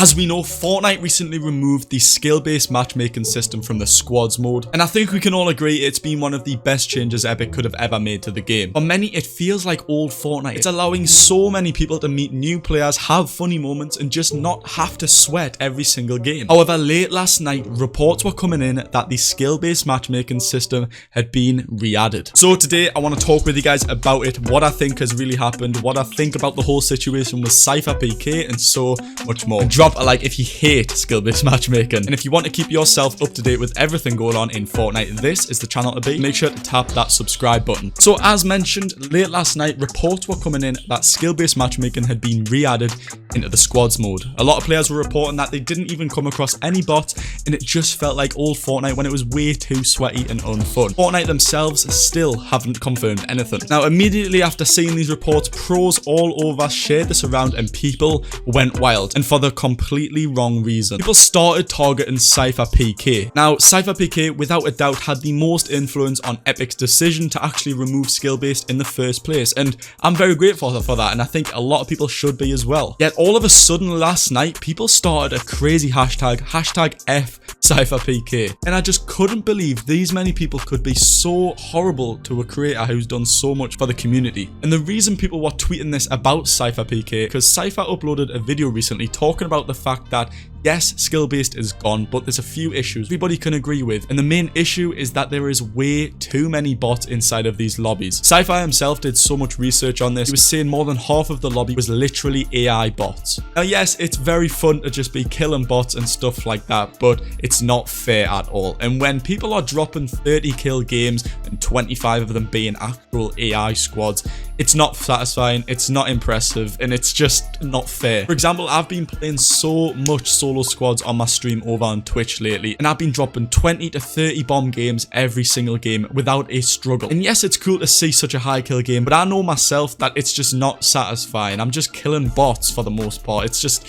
As we know, Fortnite recently removed the skill-based matchmaking system from the squads mode, and I think we can all agree it's been one of the best changes Epic could have ever made to the game. For many, it feels like old Fortnite. It's allowing so many people to meet new players, have funny moments, and just not have to sweat every single game. However, late last night, reports were coming in that the skill-based matchmaking system had been re-added. So today, I want to talk with you guys about it, what I think has really happened, what I think about the whole situation with CypherPK, and so much more. And drop a like if you hate skill-based matchmaking. And if you want to keep yourself up to date with everything going on in Fortnite, this is the channel to be. Make sure to tap that subscribe button. So as mentioned, late last night, reports were coming in that skill-based matchmaking had been re-added into the squads mode. A lot of players were reporting that they didn't even come across any bots, and it just felt like old Fortnite when it was way too sweaty and unfun. Fortnite themselves still haven't confirmed anything. Now, immediately after seeing these reports, pros all over shared this around and people went wild, and for the completely wrong reason. People started targeting CypherPK. Now, CypherPK without a doubt had the most influence on Epic's decision to actually remove skill-based in the first place, and I'm very grateful for that, and I think a lot of people should be as well. Yet all of a sudden last night, people started a crazy hashtag F CypherPK, and I just couldn't believe these many people could be so horrible to a creator who's done so much for the community. And the reason people were tweeting this about CypherPK, because Cypher uploaded a video recently talking about the fact that yes, skill-based is gone, but there's a few issues everybody can agree with. And the main issue is that there is way too many bots inside of these lobbies. Cypher himself did so much research on this. He was saying more than half of the lobby was literally AI bots. Now, yes, it's very fun to just be killing bots and stuff like that, but it's not fair at all. And when people are dropping 30 kill games and 25 of them being actual AI squads, it's not satisfying, it's not impressive, and it's just not fair. For example, I've been playing so much solo squads on my stream over on Twitch lately, and I've been dropping 20 to 30 bomb games every single game without a struggle. And yes, it's cool to see such a high kill game, but I know myself that it's just not satisfying. I'm just killing bots for the most part. It's just,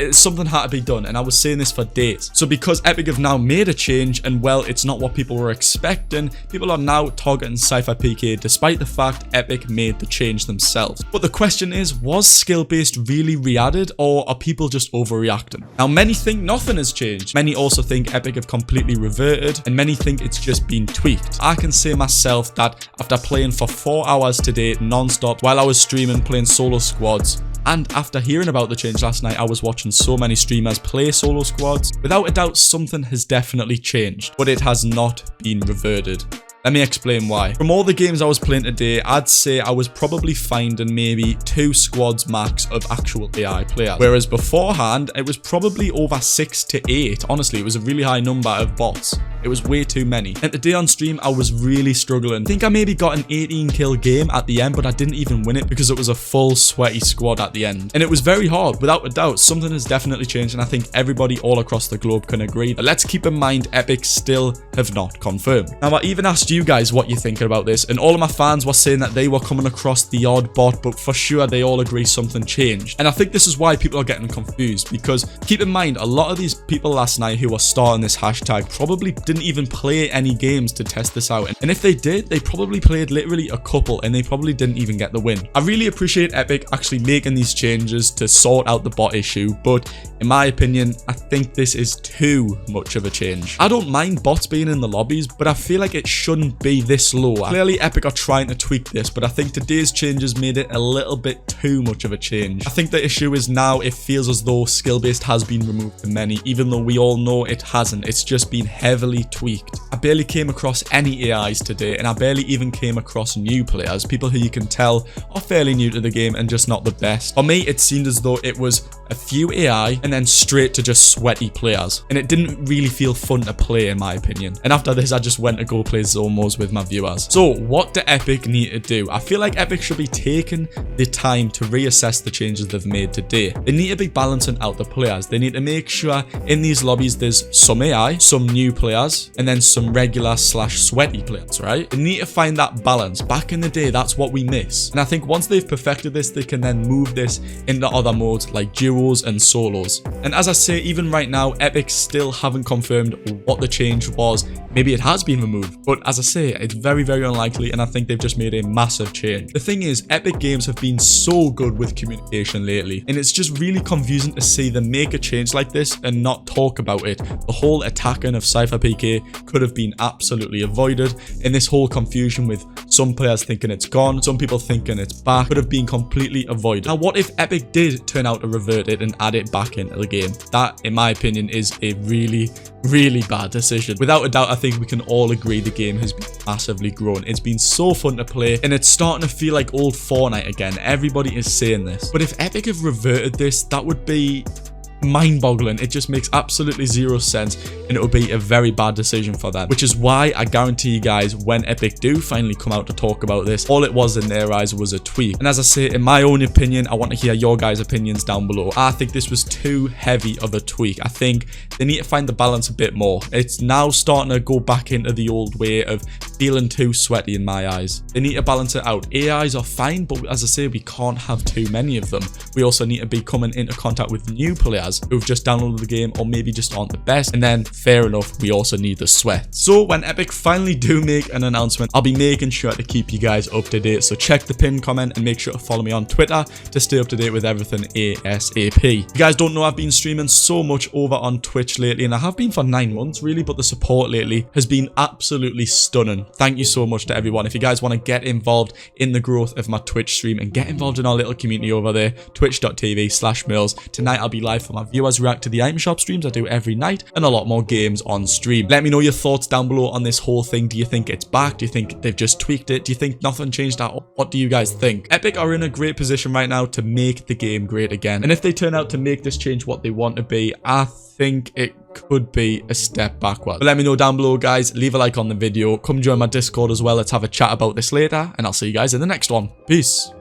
something had to be done, and I was saying this for days. So because Epic have now made a change, and well, it's not what people were expecting, people are now targeting CypherPK despite the fact Epic made the change themselves. But the question is, was skill-based really re-added, or are people just overreacting? Now, many think nothing has changed. Many also think Epic have completely reverted, and many think it's just been tweaked. I can say myself that after playing for 4 hours today non-stop while I was streaming playing solo squads, and after hearing about the change last night, I was watching so many streamers play solo squads. Without a doubt, something has definitely changed, but it has not been reverted. Let me explain why. From all the games I was playing today, I'd say I was probably finding maybe 2 squads max of actual AI players. Whereas beforehand, it was probably over 6 to 8. Honestly, it was a really high number of bots. It was way too many. And today on stream, I was really struggling. I think I maybe got an 18 kill game at the end, but I didn't even win it because it was a full sweaty squad at the end. And it was very hard. Without a doubt, something has definitely changed, and I think everybody all across the globe can agree. But let's keep in mind, Epic still have not confirmed. Now, I even asked you guys what you're thinking about this, and all of my fans were saying that they were coming across the odd bot, but for sure they all agree something changed. And I think this is why people are getting confused, because keep in mind, a lot of these people last night who were starting this hashtag probably didn't even play any games to test this out, and if they did, they probably played literally a couple, and they probably didn't even get the win. I really appreciate Epic actually making these changes to sort out the bot issue, but in my opinion, I think this is too much of a change. I don't mind bots being in the lobbies, but I feel like it shouldn't be this low. Clearly, Epic are trying to tweak this, but I think today's changes made it a little bit too much of a change. I think the issue is now it feels as though skill-based has been removed for many, even though we all know it hasn't. It's just been heavily tweaked. I barely came across any AIs today, and I barely even came across new players, people who you can tell are fairly new to the game and just not the best. For me, it seemed as though it was a few AI and then straight to just sweaty players, and it didn't really feel fun to play in my opinion. And after this, I just went to go play Zomos with my viewers. So what do Epic need to do? I feel like Epic should be taking the time to reassess the changes they've made today. They need to be balancing out the players. They need to make sure in these lobbies there's some AI, some new players, and then some regular / sweaty players, right? They need to find that balance. Back in the day, that's what we miss. And I think once they've perfected this, they can then move this into other modes like duos and solos. And as I say, even right now, Epic still haven't confirmed what the change was. Maybe it has been removed, but as as I say, it's very, very unlikely, and I think they've just made a massive change. The thing is, Epic Games have been so good with communication lately, and it's just really confusing to see them make a change like this and not talk about it. The whole attacking of CypherPK could have been absolutely avoided, and this whole confusion with some players thinking it's gone, some people thinking it's back, could have been completely avoided. Now, what if Epic did turn out to revert it and add it back into the game? That, in my opinion, is a really, really bad decision. Without a doubt, I think we can all agree the game has been massively grown. It's been so fun to play, and it's starting to feel like old Fortnite again. Everybody is saying this. But if Epic have reverted this, that would be mind-boggling. It just makes absolutely zero sense, and it would be a very bad decision for them, which is why I guarantee you guys, when Epic do finally come out to talk about this, all it was in their eyes was a tweak. And as I say, in my own opinion, I want to hear your guys' opinions down below. I think this was too heavy of a tweak. I think they need to find the balance a bit more. It's now starting to go back into the old way of feeling too sweaty in my eyes. They need to balance it out. AIs are fine, but as I say, we can't have too many of them. We also need to be coming into contact with new players who've just downloaded the game or maybe just aren't the best, and then fair enough, we also need the sweat. So when Epic finally do make an announcement, I'll be making sure to keep you guys up to date. So check the pinned comment and make sure to follow me on Twitter to stay up to date with everything ASAP. You guys don't know, I've been streaming so much over on Twitch lately, and I have been for 9 months really, but the support lately has been absolutely stunning. Thank you so much to everyone. If you guys want to get involved in the growth of my Twitch stream and get involved in our little community over there, twitch.tv/Merls. Tonight I'll be live for my viewers react to the item shop streams I do every night, and a lot more games on stream. Let me know your thoughts down below on this whole thing. Do you think it's back? Do you think they've just tweaked it? Do you think nothing changed at all? What do you guys think? Epic are in a great position right now to make the game great again, and if they turn out to make this change what they want to be, I think it could be a step backward. But let me know down below, guys. Leave a like on the video, come join my Discord as well. Let's have a chat about this later, and I'll see you guys in the next one. Peace.